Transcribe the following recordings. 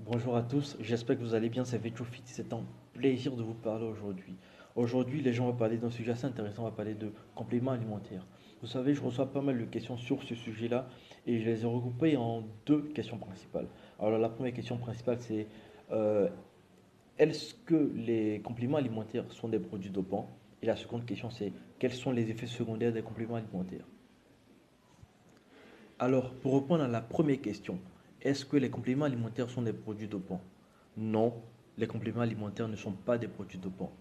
Bonjour à tous, j'espère que vous allez bien, c'est Vetrofit, c'est un plaisir de vous parler aujourd'hui. Aujourd'hui, les gens vont parler d'un sujet assez intéressant, on va parler de compléments alimentaires. Vous savez, je reçois pas mal de questions sur ce sujet-là et je les ai regroupées en deux questions principales. Alors la première question principale, c'est euh, est-ce que les compléments alimentaires sont des produits dopants? Et la seconde question, c'est quels sont les effets secondaires des compléments alimentaires? Alors, pour répondre à la première question, est-ce que les compléments alimentaires sont des produits dopants? Non, les compléments alimentaires ne sont pas des produits dopants.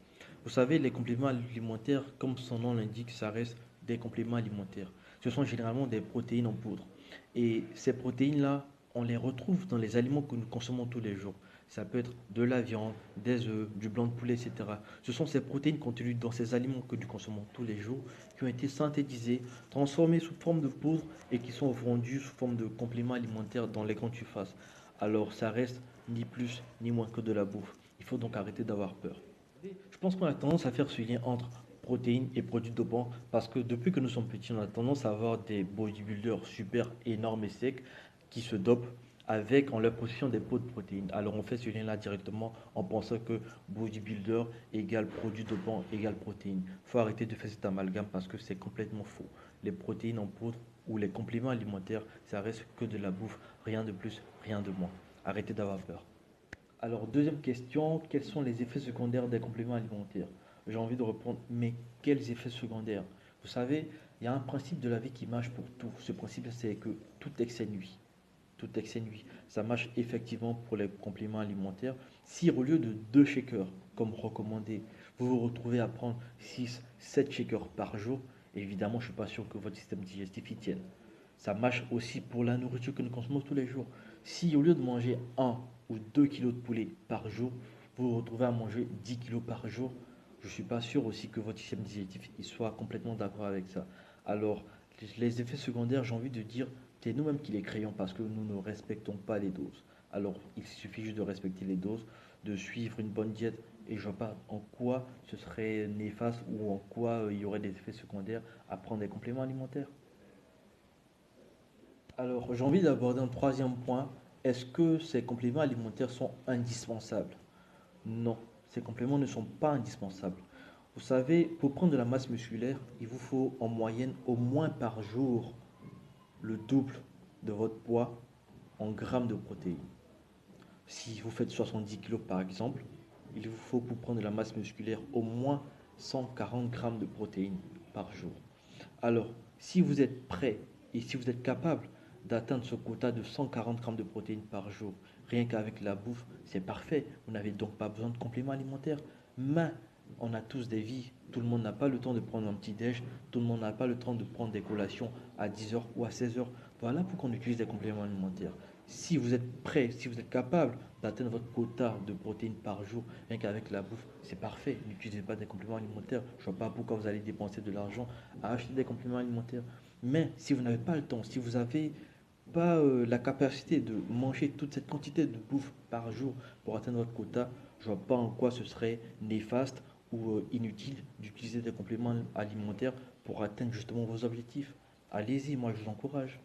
Vous savez, les compléments alimentaires, comme son nom l'indique, ça reste des compléments alimentaires. Ce sont généralement des protéines en poudre. Et ces protéines-là, on les retrouve dans les aliments que nous consommons tous les jours. Ça peut être de la viande, des œufs, du blanc de poulet, etc. Ce sont ces protéines contenues dans ces aliments que nous consommons tous les jours qui ont été synthétisées, transformées sous forme de poudre et qui sont vendus sous forme de compléments alimentaires dans les grandes surfaces. Alors ça reste ni plus ni moins que de la bouffe. Il faut donc arrêter d'avoir peur. Je pense qu'on a tendance à faire ce lien entre protéines et produits dopants parce que depuis que nous sommes petits, on a tendance à avoir des bodybuilders super énormes et secs qui se dopent avec en leur possession des pots de protéines. Alors on fait ce lien-là directement en pensant que bodybuilder égale produit dopant égale protéines. Il faut arrêter de faire cet amalgame parce que c'est complètement faux. Les protéines en poudre ou les compléments alimentaires, ça reste que de la bouffe, rien de plus, rien de moins. Arrêtez d'avoir peur. Alors, deuxième question, quels sont les effets secondaires des compléments alimentaires? J'ai envie de répondre, mais quels effets secondaires? Vous savez, il y a un principe de la vie qui marche pour tout. Ce principe, c'est que tout excès nuit. Tout excès nuit. Ça marche effectivement pour les compléments alimentaires. Si au lieu de 2 shakers, comme recommandé, vous vous retrouvez à prendre 6, 7 shakers par jour, évidemment, je ne suis pas sûr que votre système digestif y tienne. Ça marche aussi pour la nourriture que nous consommons tous les jours. Si au lieu de manger 1 ou 2 kilos de poulet par jour, vous vous retrouvez à manger 10 kilos par jour, je ne suis pas sûr aussi que votre système digestif il soit complètement d'accord avec ça. Alors, les effets secondaires, j'ai envie de dire, c'est nous-mêmes qui les créons parce que nous ne respectons pas les doses. Alors, il suffit juste de respecter les doses, de suivre une bonne diète, et je ne vois pas en quoi ce serait néfaste ou en quoi il y aurait des effets secondaires à prendre des compléments alimentaires. Alors, j'ai envie d'aborder un troisième point. Est-ce que ces compléments alimentaires sont indispensables? Non, ces compléments ne sont pas indispensables. Vous savez, pour prendre de la masse musculaire, il vous faut en moyenne au moins par jour le double de votre poids en grammes de protéines. Si vous faites 70 kilos par exemple, il vous faut pour prendre de la masse musculaire au moins 140 grammes de protéines par jour. Alors, si vous êtes prêt et si vous êtes capable d'atteindre ce quota de 140 grammes de protéines par jour, rien qu'avec la bouffe, c'est parfait. Vous n'avez donc pas besoin de compléments alimentaires. Mais on a tous des vies. Tout le monde n'a pas le temps de prendre un petit déj. Tout le monde n'a pas le temps de prendre des collations à 10 heures ou à 16 heures. Voilà pourquoi on utilise des compléments alimentaires. Si vous êtes prêt, si vous êtes capable d'atteindre votre quota de protéines par jour, rien qu'avec la bouffe, c'est parfait. N'utilisez pas des compléments alimentaires. Je ne vois pas pourquoi vous allez dépenser de l'argent à acheter des compléments alimentaires. Mais si vous n'avez pas le temps, si vous n'avez pas la capacité de manger toute cette quantité de bouffe par jour pour atteindre votre quota, je ne vois pas en quoi ce serait néfaste ou inutile d'utiliser des compléments alimentaires pour atteindre justement vos objectifs. Allez-y, moi je vous encourage.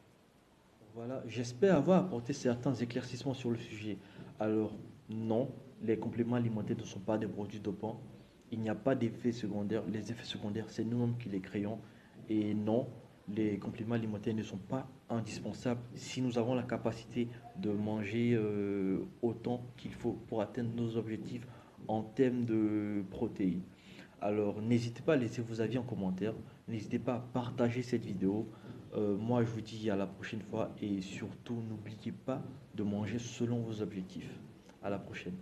Voilà, j'espère avoir apporté certains éclaircissements sur le sujet. Alors, non, les compléments alimentaires ne sont pas des produits dopants. Il n'y a pas d'effets secondaires. Les effets secondaires, c'est nous-mêmes qui les créons. Et non, les compléments alimentaires ne sont pas indispensables si nous avons la capacité de manger autant qu'il faut pour atteindre nos objectifs en termes de protéines. Alors, n'hésitez pas à laisser vos avis en commentaire. N'hésitez pas à partager cette vidéo. Moi, je vous dis à la prochaine fois et surtout, n'oubliez pas de manger selon vos objectifs. À la prochaine.